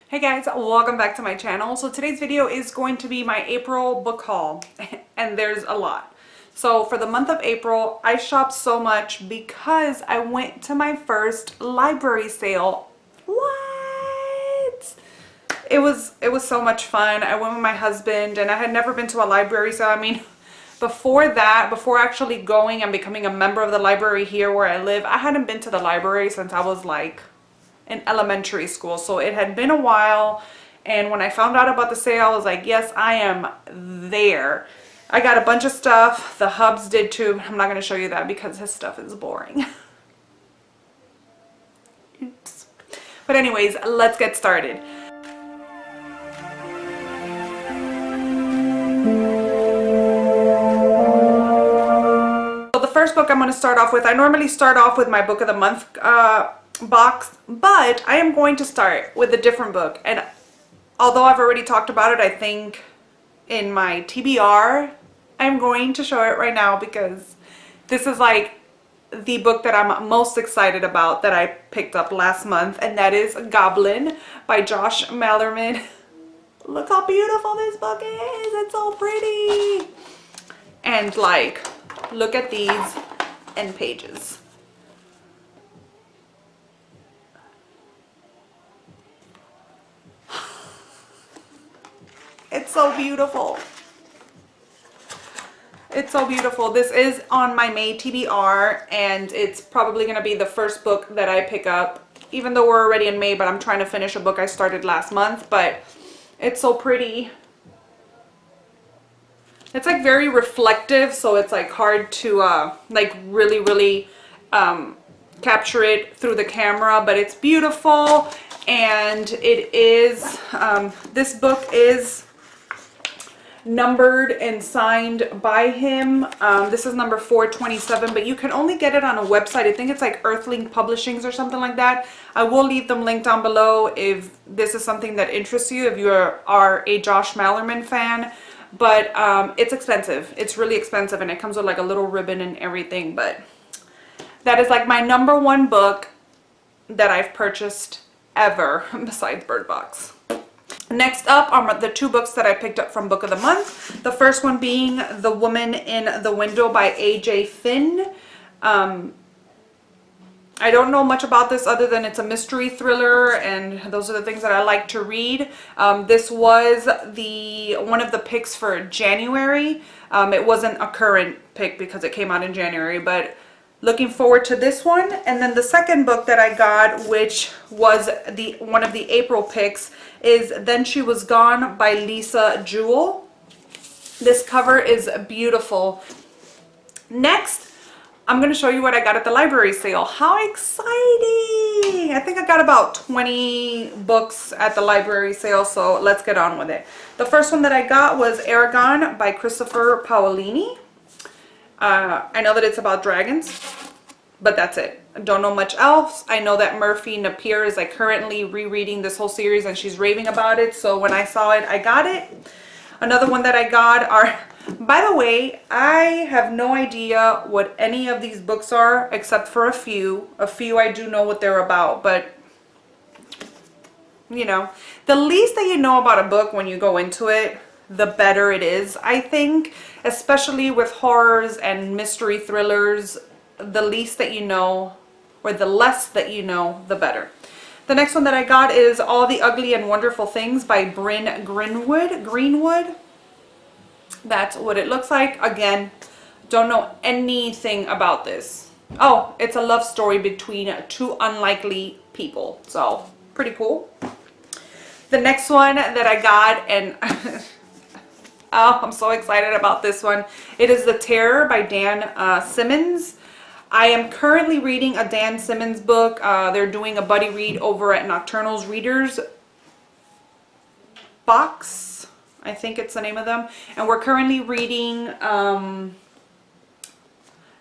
Hey guys, welcome back to my channel. So today's video is going to be my April book haul and there's a lot. So for the month of April, I shopped so much because I went to my first library sale. What? It was so much fun. I went with my husband and I had never been to a library sale. I mean, before that, before actually going and becoming a member of the library here where I live, I hadn't been to the library since I was like in elementary school, so it had been a while. And when I found out about the sale, I was like, yes, I am there. I got a bunch of stuff. The hubs did too. I'm not going to show you that because his stuff is boring. Oops. But anyways, let's get started. So the first book I'm going to start off with, I normally start off with my book of the month box, but I am going to start with a different book. And although I've already talked about it, I think in my TBR, I'm going to show it right now because this is like the book that I'm most excited about that I picked up last month, and that is Goblin by Josh Malerman. Look how beautiful this book is. It's so pretty. And like, look at these end pages. It's so beautiful. It's so beautiful. This is on my May TBR, and it's probably going to be the first book that I pick up, even though we're already in May, but I'm trying to finish a book I started last month. But it's so pretty. It's like very reflective, so it's like hard to like really capture it through the camera, but it's beautiful. And it is this book is numbered and signed by him. This is number 427, but you can only get it on a website. I think it's like Earthling Publishings or something like that. I will leave them linked down below if this is something that interests you, if you are a Josh Malerman fan. But it's expensive. It's really expensive, and it comes with like a little ribbon and everything. But that is like my #1 book that I've purchased ever besides Bird Box. Next up are the two books that I picked up from Book of the Month. The first one being The Woman in the Window by A.J. Finn. I don't know much about this other than it's a mystery thriller, and those are the things that I like to read. This was one of the picks for January. It wasn't a current pick because it came out in January, but looking forward to this one. And then the second book that I got, which was one of the April picks, is Then She Was Gone by Lisa Jewell. This cover is beautiful. Next, I'm going to show you what I got at the library sale. How exciting! I think I got about 20 books at the library sale, so let's get on with it. The first one that I got was Eragon by Christopher Paolini. I know that it's about dragons, but that's it. I don't know much else. I know that Murphy Napier is like currently rereading this whole series and she's raving about it, so when I saw it, I got it. Another one that I got are, by the way, I have no idea what any of these books are except for a few. A few I do know what they're about, but you know, the least that you know about a book when you go into it, the better it is, I think, especially with horrors and mystery thrillers. The least that you know, or the less that you know, the better. The next one that I got is All the Ugly and Wonderful Things by Bryn Greenwood. That's what it looks like. Again, don't know anything about this. Oh, it's a love story between two unlikely people, so pretty cool. The next one that I got, and oh, I'm so excited about this one. It is The Terror by Dan Simmons. I am currently reading a Dan Simmons book. They're doing a buddy read over at Nocturnal's Readers Box. I think it's the name of them. And we're currently reading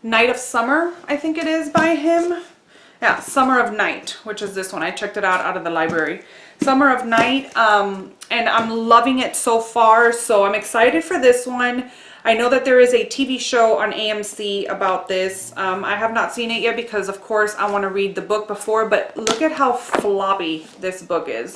Night of Summer, I think it is, by him. Yeah, Summer of Night, which is this one. I checked it out of the library. Summer of Night, and I'm loving it so far, so I'm excited for this one. I know that there is a TV show on AMC about this. I have not seen it yet because, of course, I want to read the book before, but look at how floppy this book is.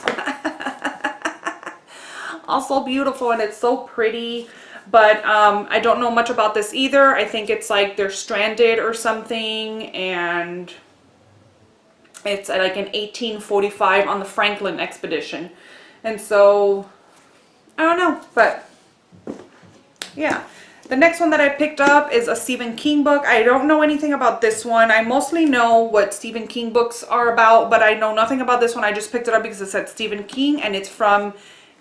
also beautiful, and it's so pretty. But I don't know much about this either. I think it's like they're stranded or something, and it's like in 1845 on the Franklin expedition. And so, I don't know, but yeah. The next one that I picked up is a Stephen King book. I don't know anything about this one. I mostly know what Stephen King books are about, but I know nothing about this one. I just picked it up because it said Stephen King, and it's from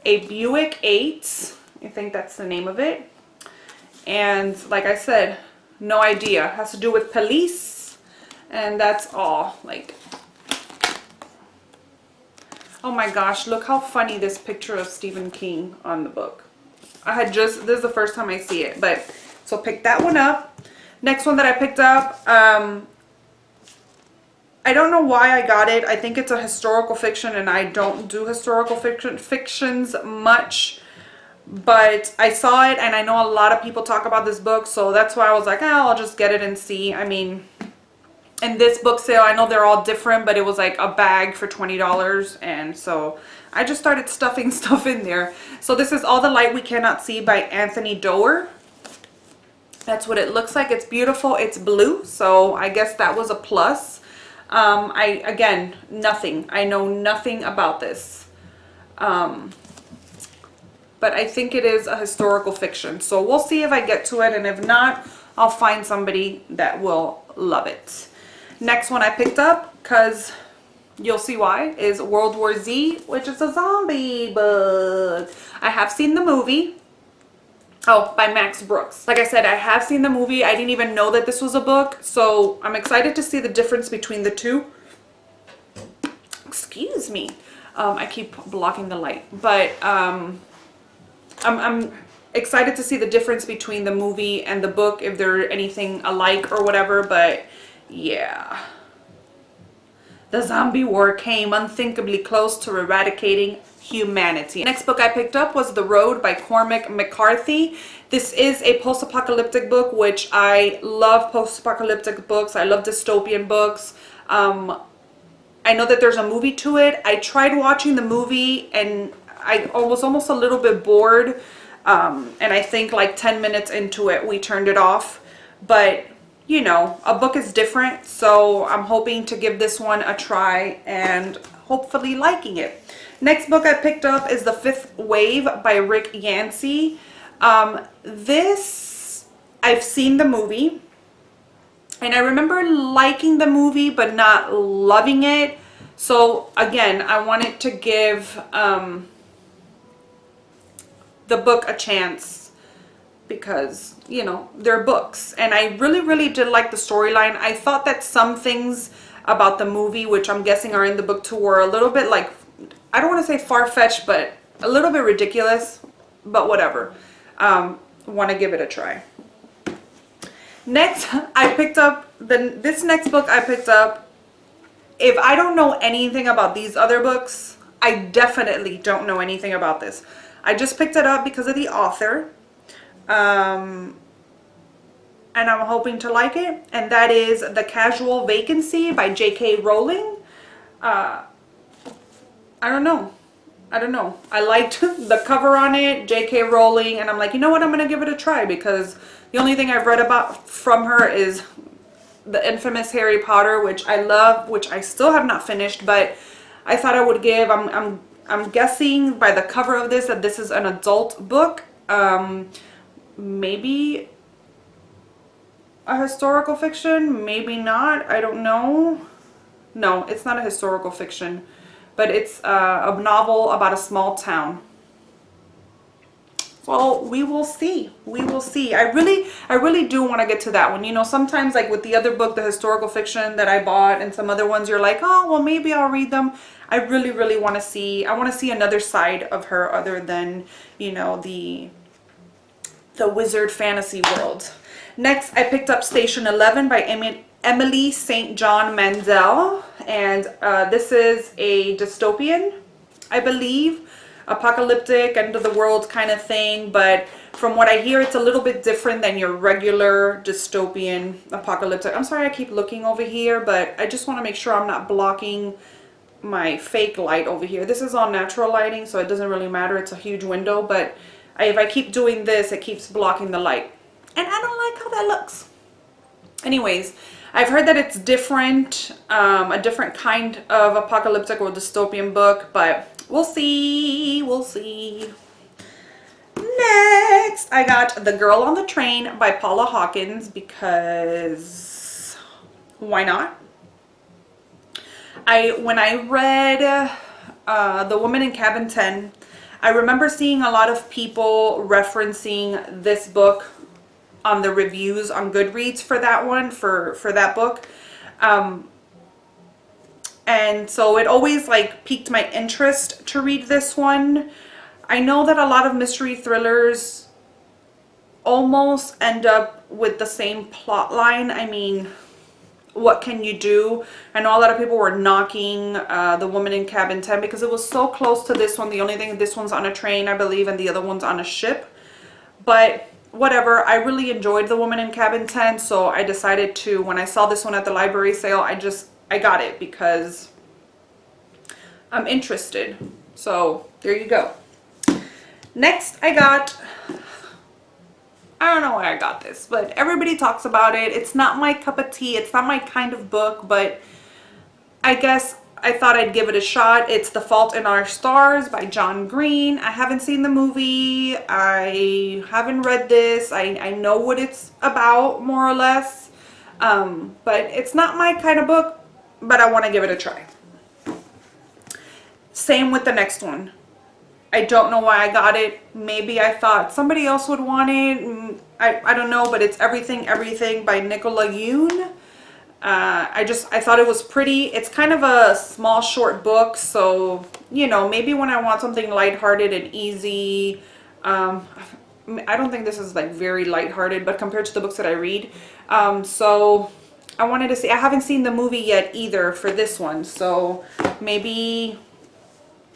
a Buick 8. I think that's the name of it. And like I said, no idea. It has to do with police, and that's all. Like, oh my gosh, look how funny this picture of Stephen King on the book. This is the first time I see it, but so pick that one up. Next one that I picked up, I don't know why I got it. I think it's a historical fiction, and I don't do historical fictions much, but I saw it, and I know a lot of people talk about this book, so that's why I was like, oh, I'll just get it and see. I mean, in this book sale, I know they're all different, but it was like a bag for $20, and so I just started stuffing stuff in there. So this is All the Light We Cannot See by Anthony Doerr. That's what it looks like. It's beautiful. It's blue, so I guess that was a plus. Again, nothing. I know nothing about this. But I think it is a historical fiction. So we'll see if I get to it, and if not, I'll find somebody that will love it. Next one I picked up, because you'll see why, is World War Z, which is a zombie book. I have seen the movie. Oh, by Max Brooks. Like I said, I have seen the movie. I didn't even know that this was a book, so I'm excited to see the difference between the two. Excuse me. I keep blocking the light, but I'm excited to see the difference between the movie and the book, if they're anything alike or whatever, but yeah. The zombie war came unthinkably close to eradicating humanity. Next book I picked up was The Road by Cormac McCarthy. This is a post-apocalyptic book, which I love post-apocalyptic books. I love dystopian books. I know that there's a movie to it. I tried watching the movie, and I was almost a little bit bored. And I think like 10 minutes into it, we turned it off. But you know, a book is different, so I'm hoping to give this one a try and hopefully liking it. Next book I picked up is The Fifth Wave by Rick Yancey. This, I've seen the movie, and I remember liking the movie but not loving it. So again, I wanted to give the book a chance, because, you know, they're books, and I really did like the storyline. I thought that some things about the movie, which I'm guessing are in the book too, were a little bit like, I don't want to say far-fetched, but a little bit ridiculous, but whatever. Want to give it a try. Next, I picked up this next book I picked up. If I don't know anything about these other books, I definitely don't know anything about this. I just picked it up because of the author. And I'm hoping to like it, and that is The Casual Vacancy by J.K. Rowling. I don't know. I liked the cover on it, J.K. Rowling, and I'm like, you know what, I'm gonna give it a try, because the only thing I've read about from her is the infamous Harry Potter, which I love, which I still have not finished, but I thought I would give. I'm guessing by the cover of this that this is an adult book. Maybe a historical fiction, maybe not, I don't know. No, it's not a historical fiction, but it's a novel about a small town. Well, we will see. We will see. I really do want to get to that one. You know, sometimes like with the other book, the historical fiction that I bought, and some other ones, you're like, oh, well, maybe I'll read them. I really want to see. I want to see another side of her other than, you know, the wizard fantasy world. Next, I picked up Station 11 by Emily St. John Mandel, and this is a dystopian, I believe, apocalyptic, end of the world kind of thing, but from what I hear, it's a little bit different than your regular dystopian apocalyptic. I'm sorry I keep looking over here, but I just want to make sure I'm not blocking my fake light over here. This is all natural lighting, so it doesn't really matter. It's a huge window, but if I keep doing this, it keeps blocking the light. And I don't like how that looks. Anyways, I've heard that it's different, a different kind of apocalyptic or dystopian book, but we'll see, we'll see. Next, I got The Girl on the Train by Paula Hawkins, because why not? When I read The Woman in Cabin 10, I remember seeing a lot of people referencing this book on the reviews on Goodreads for that one, for that book. And so it always like piqued my interest to read this one. I know that a lot of mystery thrillers almost end up with the same plot line. I mean, what can you do? I know a lot of people were knocking The Woman in Cabin 10 because it was so close to this one. The only thing, this one's on a train, I believe, and the other one's on a ship. But whatever, I really enjoyed The Woman in Cabin 10, so I decided to, when I saw this one at the library sale, I got it because I'm interested. So there you go. Next, I don't know why I got this, but everybody talks about it. It's not my cup of tea. It's not my kind of book, but I guess I thought I'd give it a shot. It's The Fault in Our Stars by John Green. I haven't seen the movie. I haven't read this. I know what it's about, more or less. But it's not my kind of book, but I want to give it a try. Same with the next one. I don't know why I got it. Maybe I thought somebody else would want it. I don't know, but it's Everything by Nicola Yoon. I thought it was pretty. It's kind of a small, short book, so, you know, maybe when I want something lighthearted and easy. I don't think this is like very lighthearted, but compared to the books that I read. So I wanted to see. I haven't seen the movie yet either for this one, so maybe,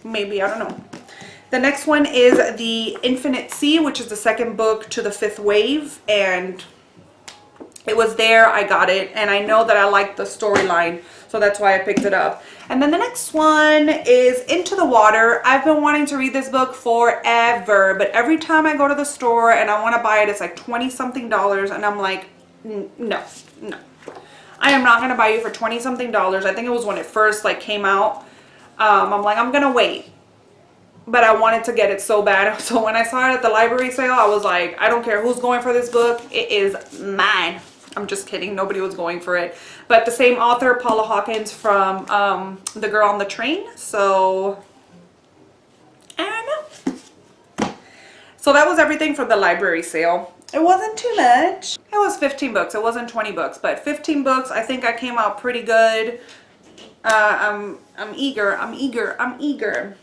I don't know. The next one is The Infinite Sea, which is the second book to The Fifth Wave, and it was there, I got it, and I know that I like the storyline, so that's why I picked it up. And then the next one is Into the Water. I've been wanting to read this book forever, but every time I go to the store and I want to buy it, it's like $20-something, and I'm like, no. I am not going to buy you for $20-something. I think it was when it first like came out. I'm like, I'm going to wait. But I wanted to get it so bad. So when I saw it at the library sale, I was like, I don't care who's going for this book. It is mine. I'm just kidding. Nobody was going for it. But the same author, Paula Hawkins, from The Girl on the Train. So, I don't know. So that was everything from the library sale. It wasn't too much. It was 15 books. It wasn't 20 books. But 15 books, I think I came out pretty good. I'm eager.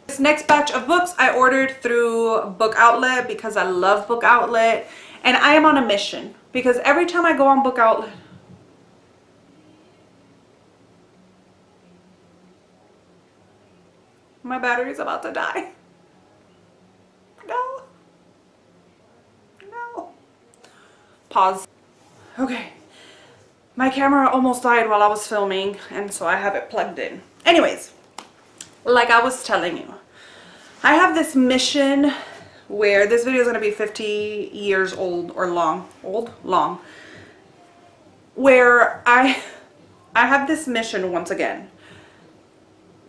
This next batch of books I ordered through Book Outlet because I love Book Outlet, and I am on a mission because every time I go on Book Outlet, my battery's about to die. No. Pause. Okay. My camera almost died while I was filming, and so I have it plugged in. Anyways, like I was telling you, I have this mission where this video is going to be 50 years old or long, where I have this mission once again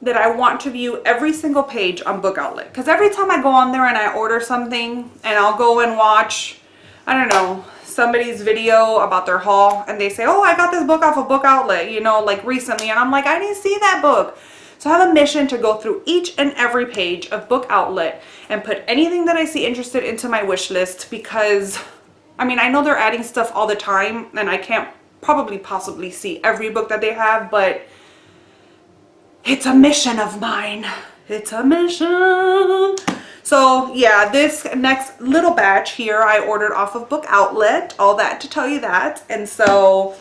that I want to view every single page on Book Outlet. Because every time I go on there and I order something and I'll go and watch, I don't know, somebody's video about their haul and they say, oh, I got this book off of Book Outlet, you know, like recently, and I'm like, I didn't see that book. So I have a mission to go through each and every page of Book Outlet and put anything that I see interested into my wish list, because I mean, I know they're adding stuff all the time and I can't possibly see every book that they have, but it's a mission of mine. It's a mission. So yeah, this next little batch here I ordered off of Book Outlet, all that to tell you that. And so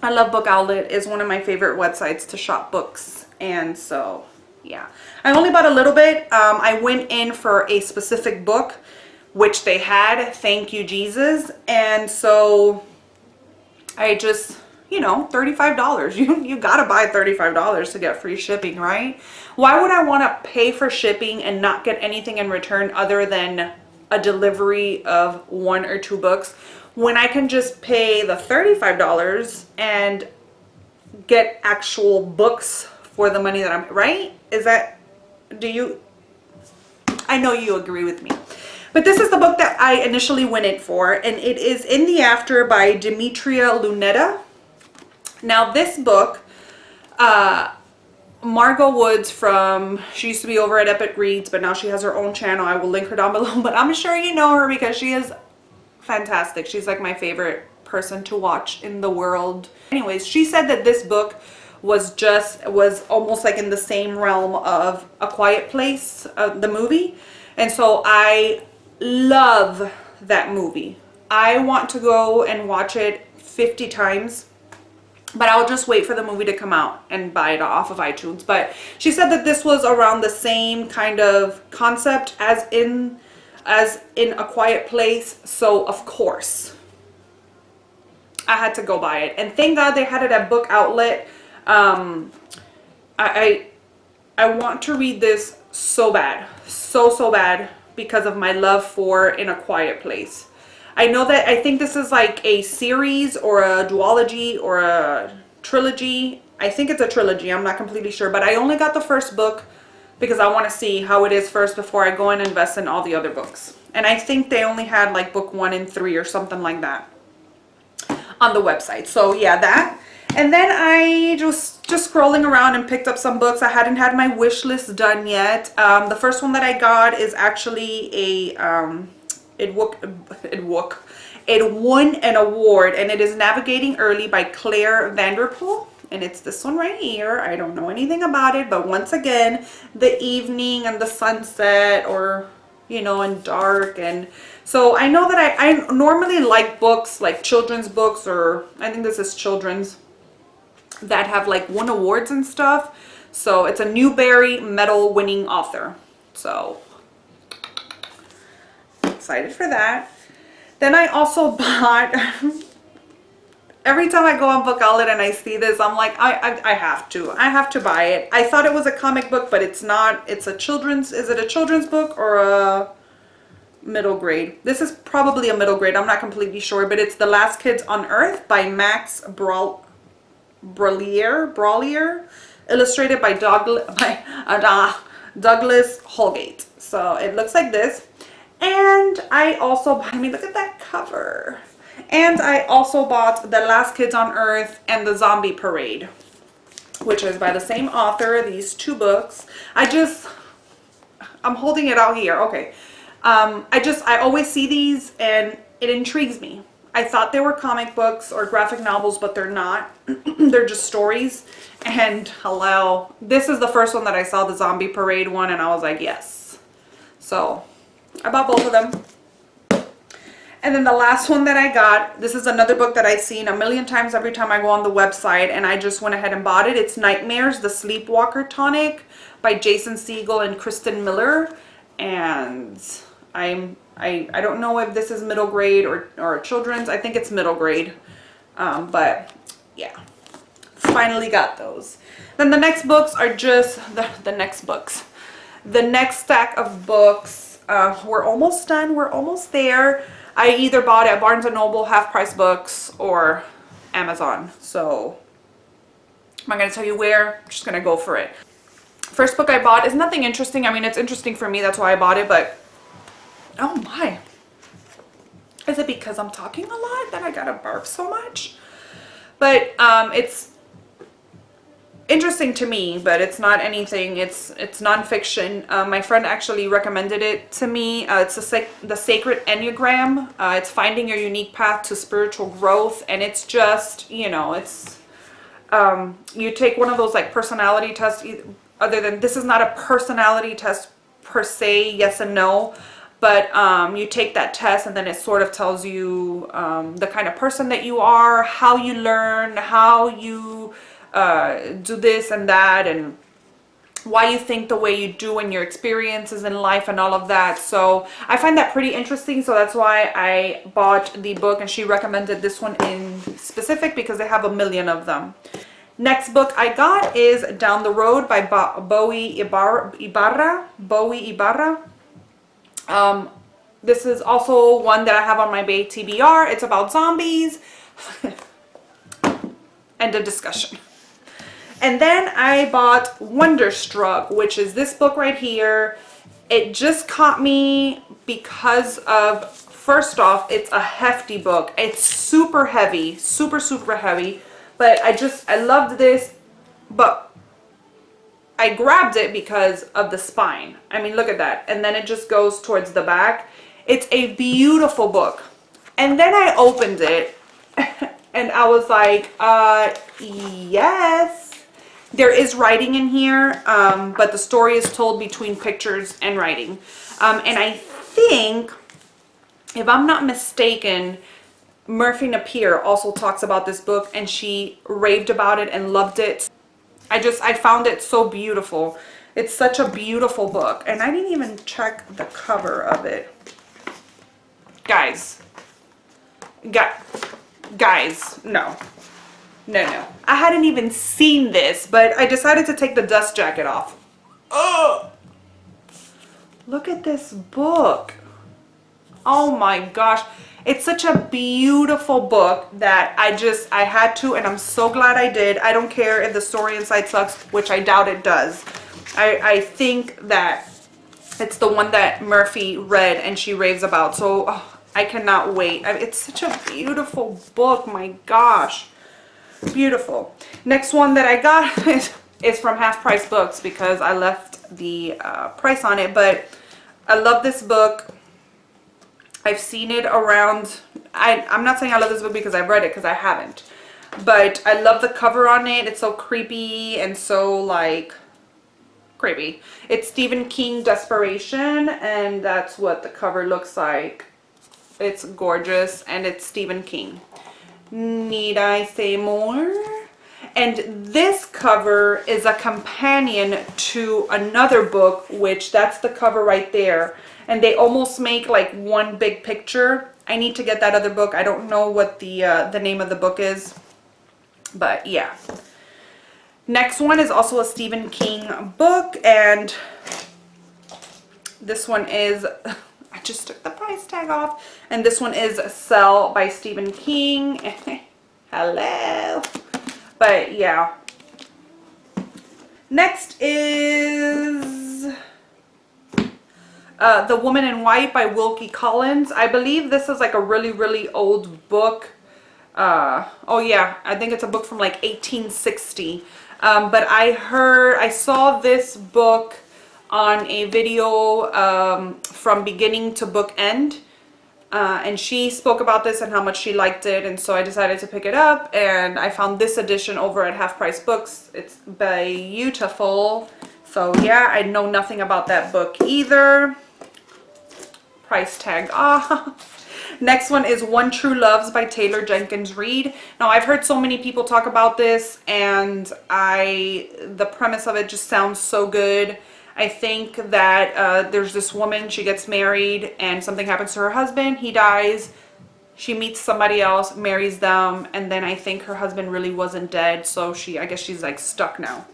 I love Book Outlet. It's one of my favorite websites to shop books. And so yeah, I only bought a little bit. I went in for a specific book, which they had, Thank You Jesus. And so I just, you know, $35. You gotta buy $35 to get free shipping, right? Why would I want to pay for shipping and not get anything in return other than a delivery of 1 or 2 books when I can just pay the $35 and get actual books for the money that I'm, right? Is that, do you, I know you agree with me. But this is the book that I initially went in for, and it is In the After by Demetria Lunetta. Now this book, Margot Woods she used to be over at Epic Reads, but now she has her own channel. I will link her down below, but I'm sure you know her because she is fantastic. She's like my favorite person to watch in the world. Anyways, she said that this book was almost like in the same realm of A Quiet Place, the movie. And so I love that movie. I want to go and watch it 50 times. But I'll just wait for the movie to come out and buy it off of iTunes. But she said that this was around the same kind of concept as in A Quiet Place. So of course, I had to go buy it. And thank God they had it at Book Outlet. I want to read this so bad. So bad because of my love for In a Quiet Place. I know that, I think this is like a series or a duology or a trilogy. I think it's a trilogy. I'm not completely sure. But I only got the first book because I want to see how it is first before I go and invest in all the other books. And I think they only had like book 1 and 3 or something like that on the website. So yeah, that. And then I just scrolling around and picked up some books. I hadn't had my wish list done yet. The first one that I got is actually a... It won an award, and it is Navigating Early by Claire Vanderpool, and it's this one right here. I don't know anything about it, but once again, the evening and the sunset, or you know, and dark. And so I know that I normally like books like children's books, or I think this is children's, that have like won awards and stuff. So it's a Newbery Medal winning author, so excited for that. Then I also bought, every time I go on Book Outlet and I see this, I'm like, I have to buy it. I thought it was a comic book, but it's not. It's a children's, is it a children's book or a middle grade? This is probably a middle grade. I'm not completely sure, but it's The Last Kids on Earth by Max Brallier, illustrated by Douglas Holgate. So it looks like this. And I also, I mean, look at that cover. And I also bought The Last Kids on Earth and The Zombie Parade, which is by the same author, these 2 books. I'm holding it out here. Okay. I always see these and it intrigues me. I thought they were comic books or graphic novels, but they're not. They're just stories. And hello, this is the first one that I saw, the Zombie Parade one, and I was like, yes. So I bought both of them. And then the last one that I got, this is another book that I've seen a million times every time I go on the website, and I just went ahead and bought it. It's Nightmares, the Sleepwalker Tonic by Jason Segel and Kristen Miller. And I don't know if this is middle grade or children's. I think it's middle grade. But yeah, finally got those. Then the next books are just the next books. The next stack of books. We're almost done. We're almost there. I either bought at Barnes & Noble, Half Price Books, or Amazon. So I'm not going to tell you where. I'm just going to go for it. First book I bought is nothing interesting. I mean, it's interesting for me. That's why I bought it. But, oh my. Is it because I'm talking a lot that I got to barf so much? But it's interesting to me, but it's not anything. It's nonfiction. My friend actually recommended it to me. It's the Sacred Enneagram. It's finding your unique path to spiritual growth, and it's just, you know, it's you take one of those like personality tests. Other than, this is not a personality test per se, yes and no, but you take that test and then it sort of tells you the kind of person that you are, how you learn, how you do this and that, and why you think the way you do and your experiences in life and all of that. So I find that pretty interesting. So that's why I bought the book, and she recommended this one in specific because they have a million of them. Next book I got is Down the Road by Bowie Ibarra. This is also one that I have on my Bay TBR. It's about zombies. End of discussion. And then I bought Wonderstruck, which is this book right here. It just caught me because of, first off, it's a hefty book. It's super heavy, super heavy. But I loved this, but I grabbed it because of the spine. I mean, look at that. And then it just goes towards the back. It's a beautiful book. And then I opened it and I was like, yes. There is writing in here, but the story is told between pictures and writing. And I think, if I'm not mistaken, Murphy Napier also talks about this book, and she raved about it and loved it. I found it so beautiful. It's such a beautiful book. And I didn't even check the cover of it. Guys, no. I hadn't even seen this, but I decided to take the dust jacket off. Oh! Look at this book. Oh my gosh. It's such a beautiful book that I had to, and I'm so glad I did. I don't care if the story inside sucks, which I doubt it does. I think that it's the one that Murphy read and she raves about. So I cannot wait. It's such a beautiful book. My gosh. Beautiful. Next one that I got is from Half Price Books because I left the price on it, but I love this book. I've seen it around. I'm not saying I love this book because I've read it, because I haven't, but I love the cover on it. It's so creepy and so like creepy. It's Stephen King Desperation, and that's what the cover looks like. It's gorgeous, and it's Stephen King. Need I say more? And this cover is a companion to another book, which that's the cover right there. And they almost make like one big picture. I need to get that other book. I don't know what the name of the book is, but yeah. Next one is also a Stephen King book, and this one is, I just took the price tag off, and this one is Cell by Stephen King. Hello. But yeah. Next is The Woman in White by Wilkie Collins. I believe this is like a really old book. Oh yeah, I think it's a book from like 1860. But I saw this book on a video from beginning to book end, and she spoke about this and how much she liked it, and so I decided to pick it up, and I found this edition over at Half Price Books. It's beautiful. So yeah, I know nothing about that book either. Price tag off. Next one is One True Loves by Taylor Jenkins Reid. Now I've heard so many people talk about this, and the premise of it just sounds so good. I think that there's this woman, she gets married and something happens to her husband, he dies, she meets somebody else, marries them, and then I think her husband really wasn't dead, so I guess she's like stuck now.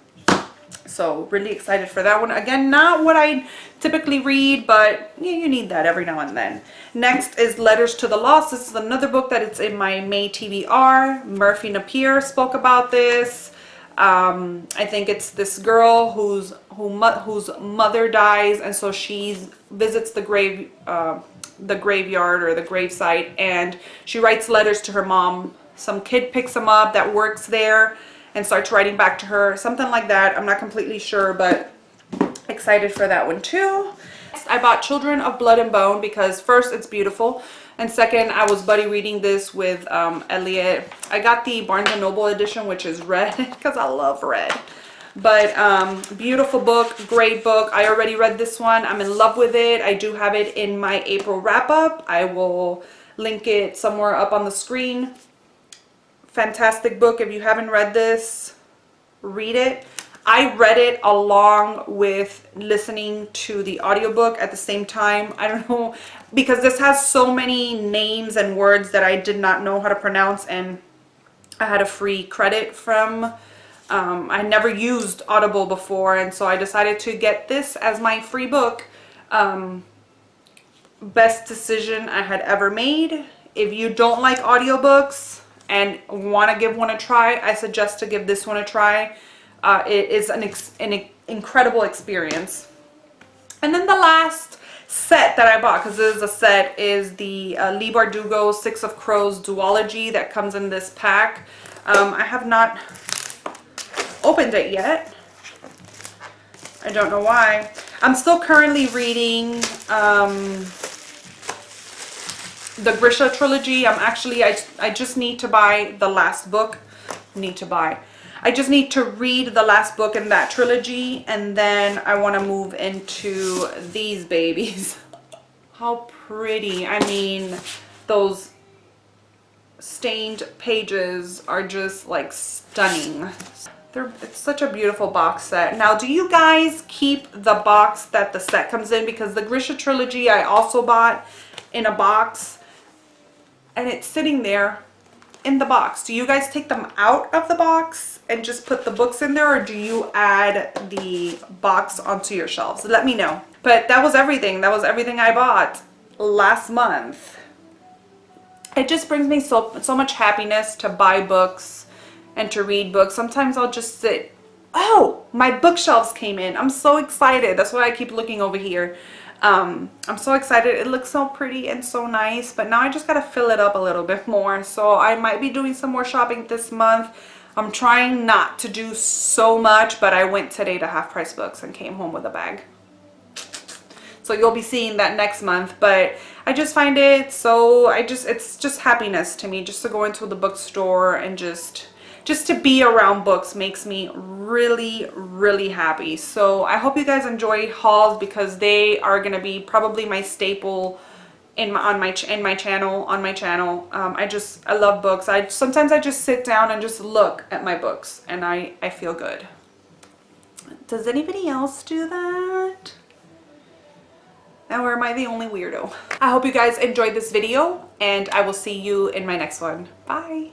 So really excited for that one. Again, not what I typically read, but yeah, you need that every now and then. Next is Letters to the Lost. This is another book that it's in my May TBR. Murphy Napier spoke about this. I think it's this girl whose mother dies, and so she visits the graveyard or the gravesite, and she writes letters to her mom. Some kid picks them up that works there and starts writing back to her, something like that. I'm not completely sure, but excited for that one too. Next, I bought Children of Blood and Bone because first, it's beautiful, and second, I was buddy reading this with Elliot. I got the Barnes & Noble edition, which is red, because I love red. But beautiful book, great book. I already read this one. I'm in love with it. I do have it in my April wrap-up. I will link it somewhere up on the screen. Fantastic book. If you haven't read this, read it. I read it along with listening to the audiobook at the same time. I don't know, because this has so many names and words that I did not know how to pronounce, and I had a free credit from, I never used Audible before, and so I decided to get this as my free book. Best decision I had ever made. If you don't like audiobooks and want to give one a try, I suggest to give this one a try. It is an incredible experience. And then the last set that I bought, because this is a set, is the Leigh Bardugo Six of Crows duology that comes in this pack. I have not opened it yet. I don't know why. I'm still currently reading the Grisha trilogy. I just need to buy the last book. I just need to read the last book in that trilogy, and then I want to move into these babies. How pretty. I mean, those stained pages are just like stunning. It's such a beautiful box set. Now, do you guys keep the box that the set comes in? Because the Grisha trilogy I also bought in a box, and it's sitting there in the box. Do you guys take them out of the box and just put the books in there, or do you add the box onto your shelves? Let me know. But that was everything. That was everything I bought last month. It just brings me so much happiness to buy books and to read books. Sometimes I'll just sit. Oh, my bookshelves came in. I'm so excited. That's why I keep looking over here. I'm so excited. It looks so pretty and so nice, but now I just gotta fill it up a little bit more. So I might be doing some more shopping this month. I'm trying not to do so much, but I went today to Half Price Books and came home with a bag. So you'll be seeing that next month, but I just find it so, it's just happiness to me just to go into the bookstore and just to be around books makes me really, really happy. So I hope you guys enjoy hauls, because they are going to be probably my staple on my channel. I love books. Sometimes I just sit down and just look at my books, and I feel good. Does anybody else do that? Or am I the only weirdo? I hope you guys enjoyed this video, and I will see you in my next one. Bye.